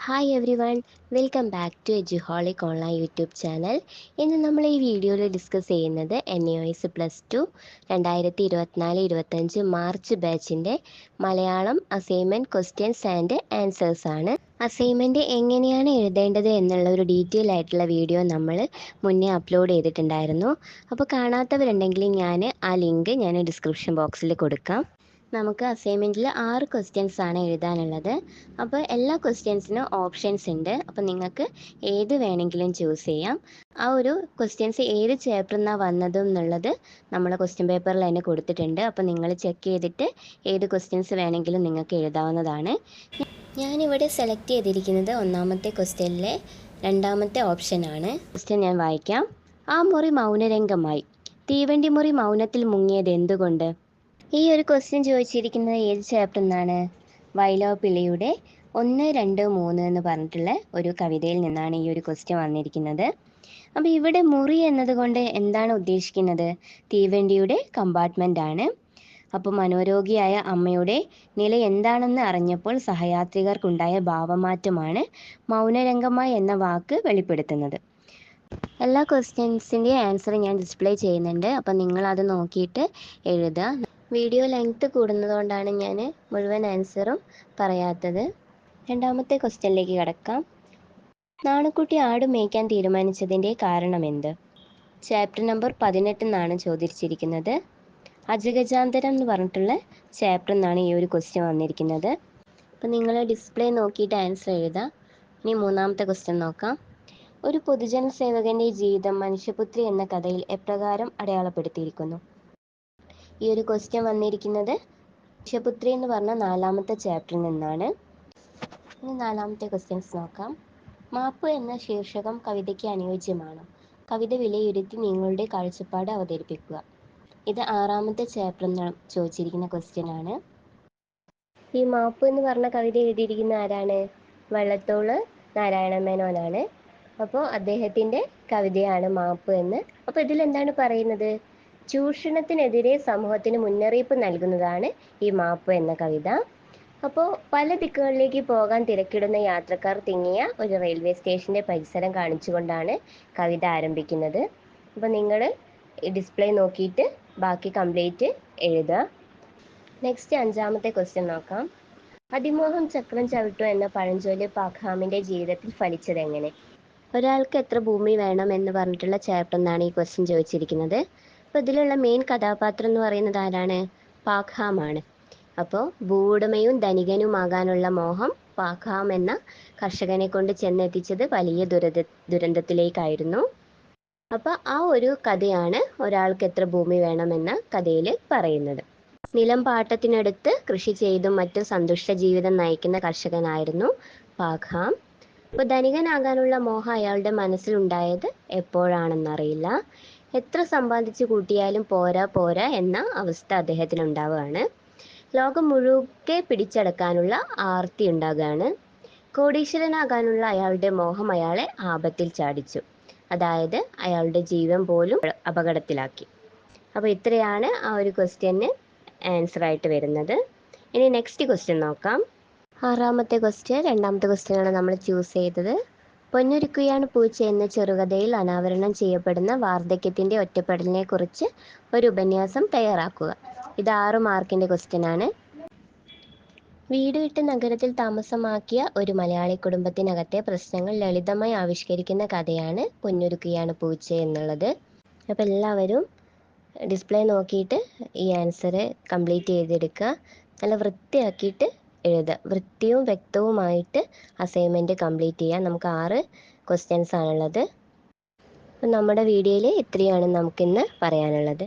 Hi everyone, welcome back to Eduholic online YouTube channel. ഇന്ന് നമ്മൾ ഈ വീഡിയോയിൽ ഡിസ്കസ് ചെയ്യുന്നത് NAOS+2 2024-25 മാർച്ച് ബാച്ചിൻ്റെ Malayalam assignment questions and answers ആണ്. അസൈൻമെൻറ്റ് എങ്ങനെയാണ് എഴുതേണ്ടത് എന്നുള്ള ഒരു ഡീറ്റെയിൽ ആയിട്ടുള്ള വീഡിയോ നമ്മൾ മുന്നേ അപ്ലോഡ് ചെയ്തിട്ടുണ്ടായിരുന്നു. അപ്പോൾ കാണാത്തവരുണ്ടെങ്കിൽ ആ ലിങ്ക് ഞാൻ ഡിസ്ക്രിപ്ഷൻ ബോക്സിൽ കൊടുക്കാം. നമുക്ക് അസൈൻമെൻറ്റിൽ 6 ക്വസ്റ്റ്യൻസ് ആണ് എഴുതാനുള്ളത്. അപ്പോൾ എല്ലാ ക്വസ്റ്റ്യൻസിനും ഓപ്ഷൻസ് ഉണ്ട്. അപ്പോൾ നിങ്ങൾക്ക് ഏത് വേണമെങ്കിലും ചൂസ് ചെയ്യാം. ആ ഒരു ക്വസ്റ്റ്യൻസ് ഏത് ചാപ്റ്ററിൽ നിന്നാണ് വന്നതും എന്നുള്ളത് നമ്മളെ ക്വസ്റ്റ്യൻ പേപ്പറിൽ തന്നെ കൊടുത്തിട്ടുണ്ട്. അപ്പോൾ നിങ്ങൾ ചെക്ക് ചെയ്തിട്ട് ഏത് ക്വസ്റ്റ്യൻസ് വേണമെങ്കിലും നിങ്ങൾക്ക് എഴുതാവുന്നതാണ്. ഞാനിവിടെ സെലക്ട് ചെയ്തിരിക്കുന്നത് ഒന്നാമത്തെ ക്വസ്റ്റ്യനിലെ രണ്ടാമത്തെ ഓപ്ഷനാണ്. ക്വസ്റ്റ്യൻ ഞാൻ വായിക്കാം. ആ മുറി മൗനരംഗമായി, തീവണ്ടി മുറി മൗനത്തിൽ മുങ്ങിയത് എന്തുകൊണ്ട്? ഈ ഒരു ക്വസ്റ്റ്യൻ ചോദിച്ചിരിക്കുന്നത് ഏത് ചാപ്റ്ററിൽ നിന്നാണ്? വൈലോപ്പിള്ളിയുടെ 1, 2, 3 എന്ന് പറഞ്ഞിട്ടുള്ള ഒരു കവിതയിൽ നിന്നാണ് ഈ ഒരു ക്വസ്റ്റ്യൻ വന്നിരിക്കുന്നത്. അപ്പോൾ ഇവിടെ മുറി എന്നതുകൊണ്ട് എന്താണ് ഉദ്ദേശിക്കുന്നത്? തീവണ്ടിയുടെ കമ്പാർട്ട്മെൻ്റ് ആണ്. അപ്പോൾ മനോരോഗിയായ അമ്മയുടെ നില എന്താണെന്ന് അറിഞ്ഞപ്പോൾ സഹയാത്രികർക്കുണ്ടായ ഭാവമാറ്റമാണ് മൗനരംഗമായി എന്ന വാക്ക് വെളിപ്പെടുത്തുന്നത്. എല്ലാ ക്വസ്റ്റ്യൻസിൻ്റെ ആൻസർ ഞാൻ ഡിസ്പ്ലേ ചെയ്യുന്നുണ്ട്. അപ്പോൾ നിങ്ങളത് നോക്കിയിട്ട് എഴുതുക. വീഡിയോ ലെങ്ത് കൂടുന്നതുകൊണ്ടാണ് ഞാൻ മുഴുവൻ ആൻസറും പറയാത്തത്. രണ്ടാമത്തെ ക്വസ്റ്റ്യനിലേക്ക് കടക്കാം. നാണക്കുട്ടി ആട് മേയ്ക്കാൻ തീരുമാനിച്ചതിൻ്റെ കാരണമെന്ത്? ചാപ്റ്റർ നമ്പർ 18 എന്നാണ് ചോദിച്ചിരിക്കുന്നത്. അജഗജാന്തരം എന്ന് പറഞ്ഞിട്ടുള്ള ചാപ്റ്ററിൽ നിന്നാണ് ഈ ഒരു ക്വസ്റ്റ്യൻ വന്നിരിക്കുന്നത്. അപ്പോൾ നിങ്ങൾ ഡിസ്പ്ലേ നോക്കിയിട്ട് ആൻസർ എഴുതുക. ഇനി മൂന്നാമത്തെ ക്വസ്റ്റ്യൻ നോക്കാം. ഒരു പൊതുജന സേവകൻ്റെ ജീവിതം മനുഷ്യപുത്രി എന്ന കഥയിൽ എപ്രകാരം അടയാളപ്പെടുത്തിയിരിക്കുന്നു? ഈ ഒരു ക്വസ്റ്റ്യൻ വന്നിരിക്കുന്നത് മനുഷ്യപുത്രി എന്ന് പറഞ്ഞ 4ാമത്തെ ചാപ്റ്ററിൽ നിന്നാണ്. ഇനി 4ാമത്തെ ക്വസ്റ്റ്യൻസ് നോക്കാം. മാപ്പ് എന്ന ശീർഷകം കവിതയ്ക്ക് അനുയോജ്യമാണോ? കവിത വിലയിരുത്തി നിങ്ങളുടെ കാഴ്ചപ്പാട് അവതരിപ്പിക്കുക. ഇത് 6ാമത്തെ ചാപ്റ്ററിൽ നിന്ന് ചോദിച്ചിരിക്കുന്ന ക്വസ്റ്റ്യൻ ആണ്. ഈ മാപ്പ് എന്ന് പറഞ്ഞ കവിത എഴുതിയിരിക്കുന്ന ആരാണ്? വള്ളത്തോൾ നാരായണ മേനോനാണ്. അപ്പോൾ അദ്ദേഹത്തിൻ്റെ കവിതയാണ് മാപ്പ് എന്ന്. അപ്പോൾ ഇതിലെന്താണ് പറയുന്നത്? ചൂഷണത്തിനെതിരെ സമൂഹത്തിന് മുന്നറിയിപ്പ് നൽകുന്നതാണ് ഈ മാപ്പ് എന്ന കവിത. അപ്പോൾ പല ദിക്കുകളിലേക്ക് പോകാൻ തിരക്കിടുന്ന യാത്രക്കാർ തിങ്ങിയ ഒരു റെയിൽവേ സ്റ്റേഷൻ്റെ പരിസരം കാണിച്ചുകൊണ്ടാണ് കവിത ആരംഭിക്കുന്നത്. അപ്പോൾ നിങ്ങൾ ഡിസ്പ്ലേ നോക്കിയിട്ട് ബാക്കി കംപ്ലീറ്റ് എഴുതുക. നെക്സ്റ്റ് 5ാമത്തെ ക്വസ്റ്റ്യൻ നോക്കാം. അതിമോഹം ചക്രം ചവിട്ടു എന്ന പഴഞ്ചൊല്ല് പാഖാമിൻ്റെ ജീവിതത്തിൽ ഫലിച്ചതെങ്ങനെ? ഒരാൾക്ക് എത്ര ഭൂമി വേണം എന്ന് പറഞ്ഞിട്ടുള്ള ചാപ്റ്ററിൽ നിന്നാണ് ഈ ക്വസ്റ്റ്യൻ ചോദിച്ചിരിക്കുന്നത്. അപ്പോൾ ഇതിലുള്ള മെയിൻ കഥാപാത്രം എന്ന് പറയുന്നത് ആരാണ്? പാഖാമാണ്. അപ്പോൾ ഭൂവുടമയും ധനികനുമാകാനുള്ള മോഹം പാഖാം എന്ന കർഷകനെ കൊണ്ട് ചെന്നെത്തിച്ചത് വലിയ ദുരന്തത്തിലേക്കായിരുന്നു. അപ്പോൾ ആ ഒരു കഥയാണ് ഒരാൾക്ക് എത്ര ഭൂമി വേണമെന്ന കഥയിൽ പറയുന്നത്. നിലം പാട്ടത്തിനടുത്ത് കൃഷി ചെയ്തും മറ്റും സന്തുഷ്ട ജീവിതം നയിക്കുന്ന കർഷകനായിരുന്നു പാഖാം. അപ്പോൾ ധനികനാകാനുള്ള മോഹം അയാളുടെ മനസ്സിലുണ്ടായത് എപ്പോഴാണെന്നറിയില്ല. എത്ര സമ്പാദിച്ചു കൂട്ടിയാലും പോരാ എന്ന അവസ്ഥ അദ്ദേഹത്തിനുണ്ടാവുകയാണ്. ലോകം മുഴുക്കെ പിടിച്ചടക്കാനുള്ള ആർത്തി ഉണ്ടാകുകയാണ്. കോടീശ്വരനാകാനുള്ള അയാളുടെ മോഹം അയാളെ ആപത്തിൽ ചാടിച്ചു. അതായത് അയാളുടെ ജീവൻ പോലും അപകടത്തിലാക്കി. അപ്പോൾ ഇത്രയാണ് ആ ഒരു ക്വസ്റ്റ്യന് ആൻസർ ആയിട്ട് വരുന്നത്. ഇനി നെക്സ്റ്റ് ക്വസ്റ്റ്യൻ നോക്കാം. 6ാമത്തെ ക്വസ്റ്റ്യൻ 2ാമത്തെ ക്വസ്റ്റ്യനാണ് നമ്മൾ ചൂസ് ചെയ്തത്. പൊന്നൊരുക്കുകയാണ് പൂച്ച എന്ന ചെറുകഥയിൽ അനാവരണം ചെയ്യപ്പെടുന്ന വാർദ്ധക്യത്തിൻ്റെ ഒറ്റപ്പെടലിനെ കുറിച്ച് ഒരു ഉപന്യാസം തയ്യാറാക്കുക. ഇത് 6 മാർക്കിൻ്റെ ക്വസ്റ്റ്യൻ ആണ്. വീട് വിട്ട് നഗരത്തിൽ താമസമാക്കിയ ഒരു മലയാളി കുടുംബത്തിനകത്തെ പ്രശ്നങ്ങൾ ലളിതമായി ആവിഷ്കരിക്കുന്ന കഥയാണ് പൊന്നൊരുക്കുകയാണ് പൂച്ച എന്നുള്ളത്. അപ്പോൾ എല്ലാവരും ഡിസ്പ്ലേ നോക്കിയിട്ട് ഈ ആൻസർ കംപ്ലീറ്റ് ചെയ്തെടുക്കുക. നല്ല വൃത്തിയാക്കിയിട്ട് എഴുതുക. വൃത്തിയും വ്യക്തവുമായിട്ട് അസൈൻമെൻറ്റ് കംപ്ലീറ്റ് ചെയ്യാം. നമുക്ക് 6 ക്വസ്റ്റ്യൻസ് ആണുള്ളത്. അപ്പം നമ്മുടെ വീഡിയോയിൽ ഇത്രയാണ് നമുക്കിന്ന് പറയാനുള്ളത്.